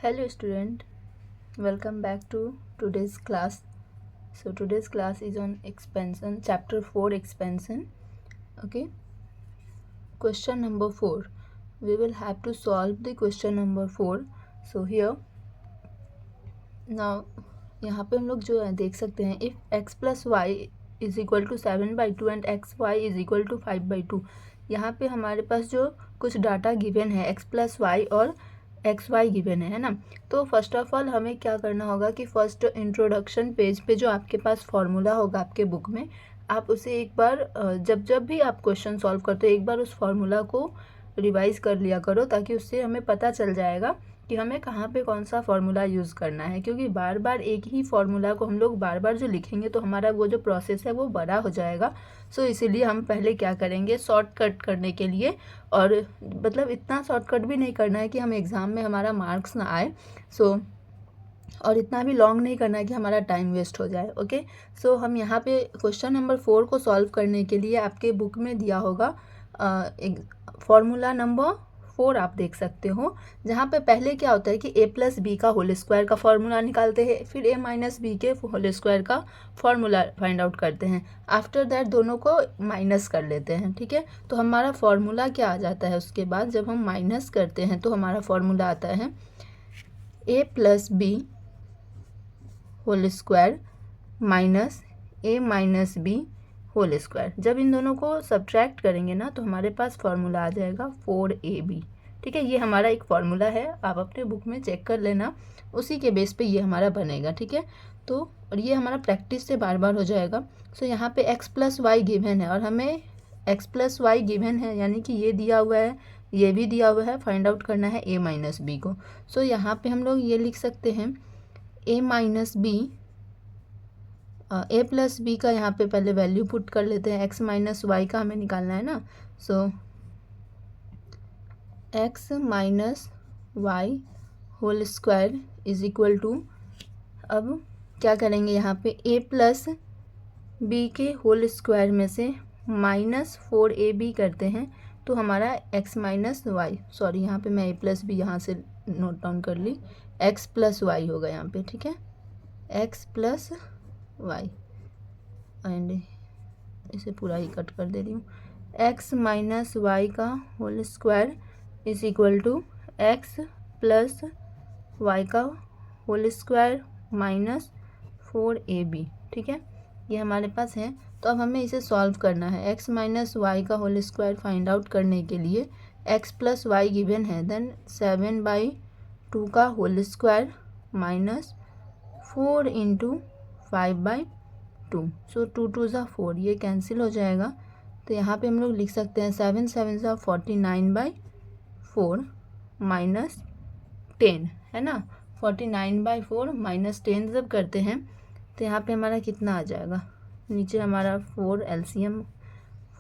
Hello student, welcome back to today's class. So today's class is on expansion, chapter 4 expansion. Okay, question number 4. We will have to solve the question number 4. So here now यहाँ पे हम लोग जो है देख सकते हैं if x plus y is equal to 7/2 and x y is equal to 5/2. यहाँ पे हमारे पास जो कुछ डाटा गिवन है x प्लस वाई और एक्स वाई गिवन है ना. तो फर्स्ट ऑफ ऑल हमें क्या करना होगा कि फर्स्ट इंट्रोडक्शन पेज पे जो आपके पास फार्मूला होगा आपके बुक में, आप उसे एक बार जब जब भी आप क्वेश्चन सॉल्व करते हो एक बार उस फार्मूला को रिवाइज कर लिया करो, ताकि उससे हमें पता चल जाएगा कि हमें कहाँ पे कौन सा फार्मूला यूज़ करना है. क्योंकि बार बार एक ही फार्मूला को हम लोग बार बार जो लिखेंगे तो हमारा वो जो प्रोसेस है वो बड़ा हो जाएगा. सो इसीलिए हम पहले क्या करेंगे, शॉर्टकट करने के लिए, और मतलब इतना शॉर्टकट भी नहीं करना है कि हम एग्ज़ाम में हमारा मार्क्स ना आए. सो और इतना भी लॉन्ग नहीं करना है कि हमारा टाइम वेस्ट हो जाए. ओके, सो हम यहाँ पे क्वेश्चन नंबर 4 को सॉल्व करने के लिए आपके बुक में दिया होगा फॉर्मूला नंबर 4 आप देख सकते हो, जहाँ पे पहले क्या होता है कि a प्लस बी का होल स्क्वायर का फॉर्मूला निकालते हैं, फिर a माइनस बी के होल स्क्वायर का फॉर्मूला फाइंड आउट करते हैं. आफ्टर दैट दोनों को माइनस कर लेते हैं. ठीक है, तो हमारा फॉर्मूला क्या आ जाता है उसके बाद जब हम माइनस करते हैं तो हमारा फॉर्मूला आता है a plus b whole square minus a minus b whole square. जब इन दोनों को सब्ट्रैक्ट करेंगे ना तो हमारे पास फार्मूला आ जाएगा 4ab. ठीक है, ये हमारा एक फार्मूला है, आप अपने बुक में चेक कर लेना, उसी के बेस पे ये हमारा बनेगा. ठीक है, तो और ये हमारा प्रैक्टिस से बार बार हो जाएगा. सो यहाँ पे x प्लस वाई गिवन है और हमें x प्लस वाई गिवन है, यानी कि ये दिया हुआ है, ये भी दिया हुआ है, फाइंड आउट करना है a माइनस बी को. सो यहाँ पे हम लोग ये लिख सकते हैं a minus B, a plus B का यहाँ पे पहले वैल्यू पुट कर लेते हैं, x माइनस वाई का हमें निकालना है ना. So x minus y whole square is equal to, अब क्या करेंगे यहाँ पे a प्लस बी के होल स्क्वायर में से माइनस 4ab करते हैं तो हमारा x माइनस वाई, सॉरी यहाँ पे मैं a प्लस बी यहाँ से नोट डाउन कर ली, x प्लस वाई होगा यहाँ पे. ठीक है, x प्लस वाई, एंड इसे पूरा ही कट कर दे रही हूँ. x माइनस वाई का whole square is equal to x plus y का होल स्क्वायर माइनस 4ab. ठीक है, ये हमारे पास है. तो अब हमें इसे सॉल्व करना है. x माइनस वाई का होल स्क्वायर फाइंड आउट करने के लिए x प्लस वाई गिवन है, देन 7/2 का होल स्क्वायर माइनस 4 इंटू 5/2. सो 2 2 ज़ा 4, ये कैंसिल हो जाएगा. तो यहाँ पे हम लोग लिख सकते हैं 7 7 ज़ा 49/4 माइनस 10, है ना. 49/4 माइनस 10 जब करते हैं तो यहाँ पे हमारा कितना आ जाएगा, नीचे हमारा 4 LCM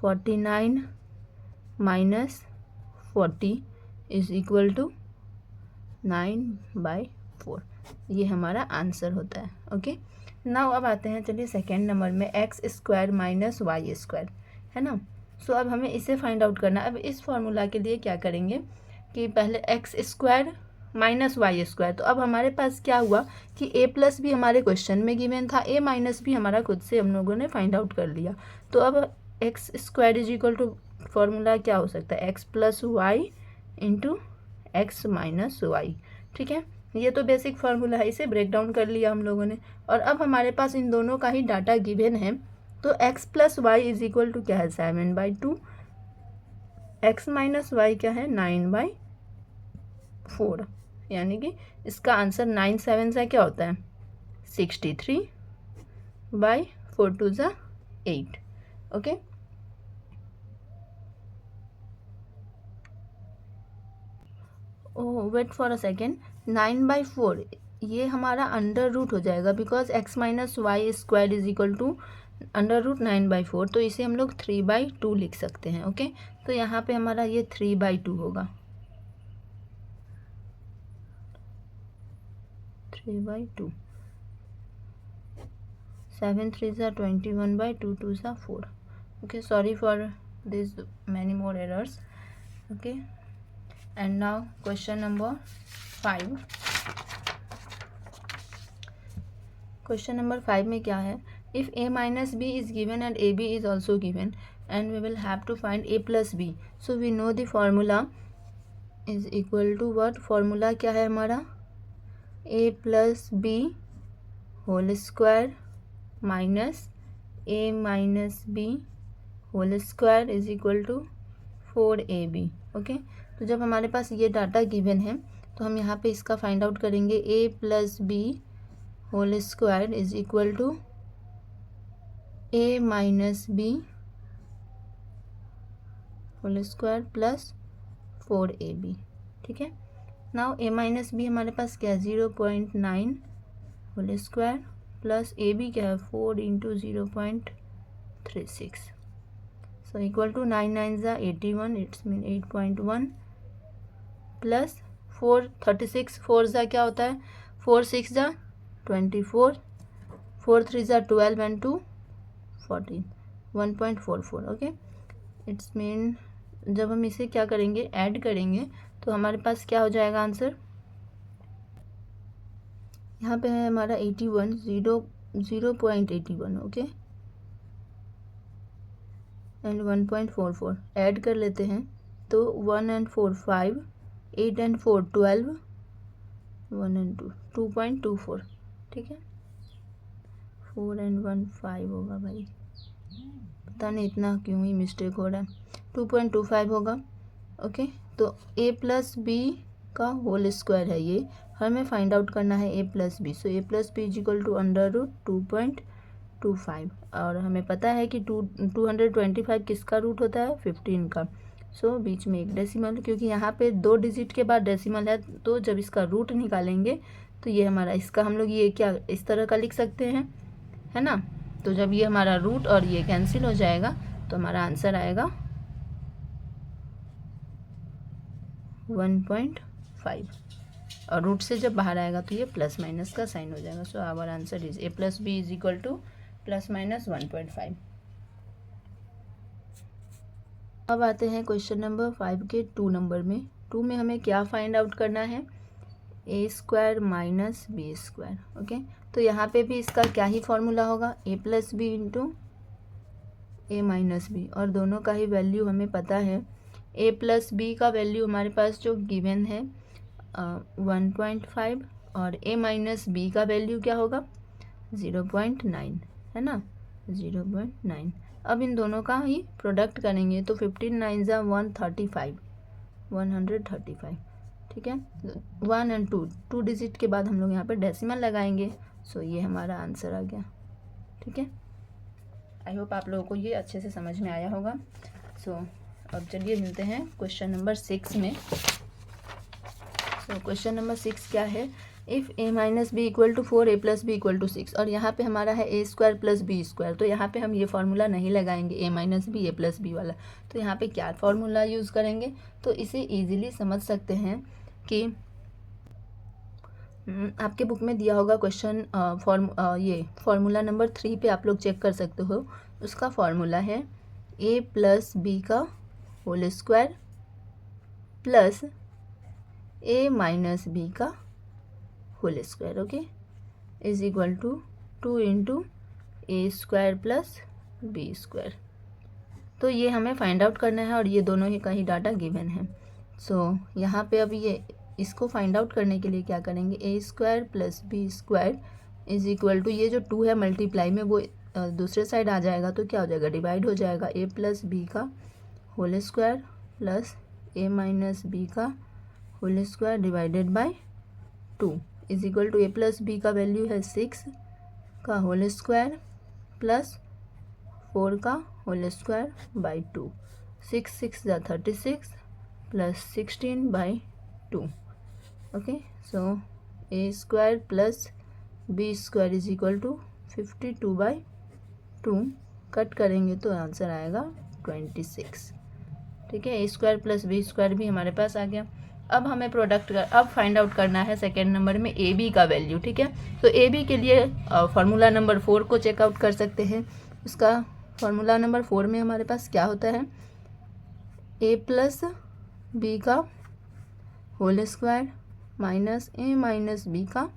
49 minus 40 is equal to 9/4. ये हमारा आंसर होता है. ओके, नाउ अब आते हैं, चलिए सेकेंड नंबर में x square minus y square, है ना. सो अब हमें इसे फाइंड आउट करना. अब इस फॉर्मूला के लिए क्या करेंगे कि पहले x square minus y square, तो अब हमारे पास क्या हुआ कि a प्लस भी हमारे क्वेश्चन में गिवन था, a माइनस भी हमारा खुद से हम लोगों ने फाइंड आउट कर लिया. तो अब x square is equal to formula क्या हो सकता है, x plus y into x minus y. ठीक है, ये तो बेसिक फार्मूला है, इसे ब्रेक डाउन कर लिया हम लोगों ने. और अब हमारे पास इन दोनों का ही डाटा गिवन है, तो x plus y is equal to क्या है 7/2, x माइनस वाई क्या है 9/4, यानी कि इसका आंसर 9 7 सा क्या होता है 63/4 2 ज़ा 8. Okay, oh wait for a second, 9/4 ये हमारा अंडर रूट हो जाएगा, because x minus y square is equal to under root 9/4, तो इसे हम लोग 3/2 लिख सकते हैं. ओके, तो यहाँ पे हमारा ये 3/2 होगा, 3/2. 7 3 ज़ा 21/2 2 ज़ा 4. Okay, sorry for this many more errors. Okay, and now question number 5. Question number 5 में क्या है, if a minus b is given and a b is also given and we will have to find a plus B, so we know the formula is equal to what, formula क्या है हमारा, a plus b whole square minus a minus b whole square is equal to 4ab। Okay, तो जब हमारे पास ये data given है तो हम यहाँ पे इसका फाइंड आउट करेंगे, a plus b whole square is equal to a minus b whole square plus 4ab। ठीक है, नाउ a माइनस बी हमारे पास क्या है, 0.9 whole square plus a b क्या है, 4 इंटू 0.36, सो इक्वल टू 9 9 ज़ा 81, इट्स मीन 8.1 प्लस 4 36, 4 ज़ा क्या होता है, 4 6 ज़ा 24, 4 3 ज़ा 12 एंड 2 14, 1.44। ओके, इट्स मीन जब हम इसे क्या करेंगे, ऐड करेंगे तो हमारे पास क्या हो जाएगा आंसर, यहाँ पे है हमारा 81, 0.81। ओके, एंड 1.44 ऐड कर लेते हैं तो 1 एंड 4 5, 8 एंड 4 12, 1 एंड 2 2.24। ठीक है, 4 एंड 1 5 होगा भाई, पता नहीं इतना क्यों ही मिस्टेक हो रहा है, 2.25 होगा। ओके, तो a प्लस बी का होल स्क्वायर है, ये हमें फाइंड आउट करना है a plus B, so a plus B is equal to under root 2.25, और हमें पता है कि 225 किसका रूट होता है, 15 का, सो बीच में एक डेसिमल, क्योंकि यहाँ पे 2 डिजिट के बाद डेसिमल है, तो जब इसका रूट निकालेंगे तो ये हमारा, इसका हम लोग ये क्या इस तरह का लिख सकते हैं, है ना, तो जब ये हमारा रूट और ये कैंसिल हो जाएगा तो हमारा आंसर आएगा 1.5, और रूट से जब बाहर आएगा तो ये प्लस माइनस का साइन हो जाएगा, so our answer is a plus B is equal to plus minus 1.5। अब आते हैं क्वेश्चन नंबर 5 के 2 नंबर में। 2 में हमें क्या फाइंड आउट करना है, a square minus B square. Okay, तो यहाँ पे भी इसका क्या ही फॉर्मूला होगा, a plus B into A minus B, और दोनों का ही वैल्यू हमें पता है, a प्लस बी का वैल्यू हमारे पास जो गिवन है 1.5, और a माइनस बी का वैल्यू क्या होगा 0.9, है ना, 0.9। अब इन दोनों का ही प्रोडक्ट करेंगे तो 15 9 ज़ा 135, 135। ठीक है, 1 एंड 2 डिजिट के बाद हम लोग यहाँ पर डेसिमल लगाएंगे, सो ये हमारा आंसर आ गया। ठीक है, आई होप आप लोगों को ये अच्छे से समझ में आया होगा। सो अब चलिए मिलते हैं क्वेश्चन नंबर 6 में। सो क्वेश्चन नंबर 6 क्या है, if a minus B equal to 4 a plus B equal to 6, और यहाँ पे हमारा है a square plus B square, तो यहाँ पे हम ये फार्मूला नहीं लगाएंगे a minus B a plus B वाला, तो यहाँ पे क्या फार्मूला यूज़ करेंगे, तो इसे ईजिली समझ सकते हैं कि आपके बुक में दिया होगा क्वेश्चन, ये फार्मूला नंबर 3 पे आप लोग चेक कर सकते हो, उसका फार्मूला है a प्लस बी का whole square plus a minus B का whole square, okay, is equal to 2 into a square plus B square. तो ये हमें फाइंड आउट करना है और ये दोनों ही का ही डाटा गिवन है। सो यहाँ पे अब ये इसको फाइंड आउट करने के लिए क्या करेंगे, a square plus B square is equal to, ये जो 2 है मल्टीप्लाई में वो दूसरे साइड आ जाएगा तो क्या हो जाएगा, डिवाइड हो जाएगा, ए प्लस बी का whole square plus A minus B का whole square divided by 2 is equal to, A plus B का वैल्यू है 6 का होल स्क्वायर प्लस 4 का होल स्क्वायर बाय 2, 6 6 ज़ा 36 plus 16 by 2। Okay, so A square plus B square is equal to 52 by 2, cut करेंगे तो answer आएगा 26। ठीक है, A square plus B square भी हमारे पास आ गया। अब हमें अब फाइंड आउट करना है सेकेंड नंबर में ए बी का वैल्यू। ठीक है, तो ए बी के लिए फार्मूला नंबर 4 को चेकआउट कर सकते हैं। उसका फार्मूला नंबर 4 में हमारे पास क्या होता है, ए प्लस बी का whole square minus A minus B का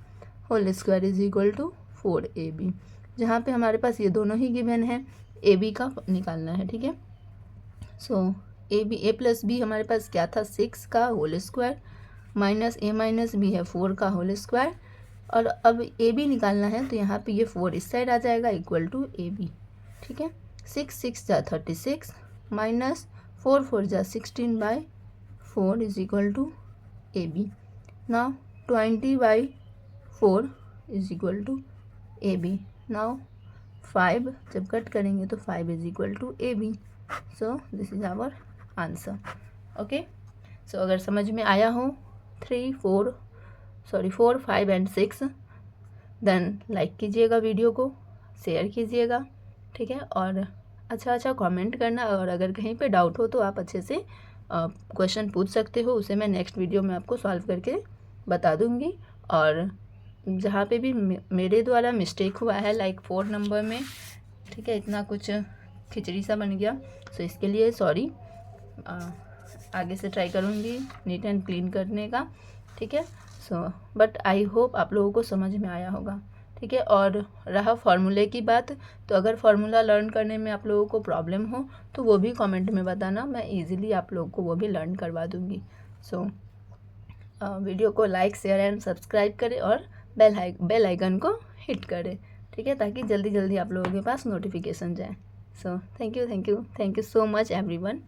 whole square is equal to 4ab, जहाँ पे हमारे पास ये दोनों ही गिवन है, ए बी का निकालना है, ठीक है। सो ए प्लस बी हमारे पास क्या था, 6 का whole square minus A minus B है 4 का होल स्क्वायर, और अब ए बी निकालना है तो यहाँ पे ये 4 इस साइड आ जाएगा इक्वल टू ए बी, ठीक है। 6 जा 36 माइनस 4 जा 16/4 is equal to a b. Now 20/4 is equal to a b. Now 5 जब कट करेंगे तो 5 is equal to a b. So this is our answer. Okay, so अगर समझ में आया हो 4, 5 एंड 6, देन लाइक कीजिएगा, वीडियो को शेयर कीजिएगा, ठीक है। और अच्छा कमेंट करना, और अगर कहीं पे डाउट हो तो आप अच्छे से क्वेश्चन पूछ सकते हो, उसे मैं नेक्स्ट वीडियो में आपको सॉल्व करके बता दूंगी। और जहाँ पे भी मेरे द्वारा मिस्टेक हुआ है लाइक 4 नंबर में, ठीक है, इतना कुछ खिचड़ी सा बन गया, सो इसके लिए सॉरी। आगे से ट्राई करूँगी नीट एंड क्लीन करने का, ठीक है। सो बट आई होप आप लोगों को समझ में आया होगा, ठीक है। और रहा फार्मूले की बात, तो अगर फार्मूला लर्न करने में आप लोगों को प्रॉब्लम हो तो वो भी कमेंट में बताना, मैं इजीली आप लोगों को वो भी लर्न करवा दूँगी। सो वीडियो को लाइक शेयर एंड सब्सक्राइब करें और बेल आइकन को हिट करें, ठीक है, ताकि जल्दी जल्दी आप लोगों के पास नोटिफिकेशन जाए। So thank you so much everyone.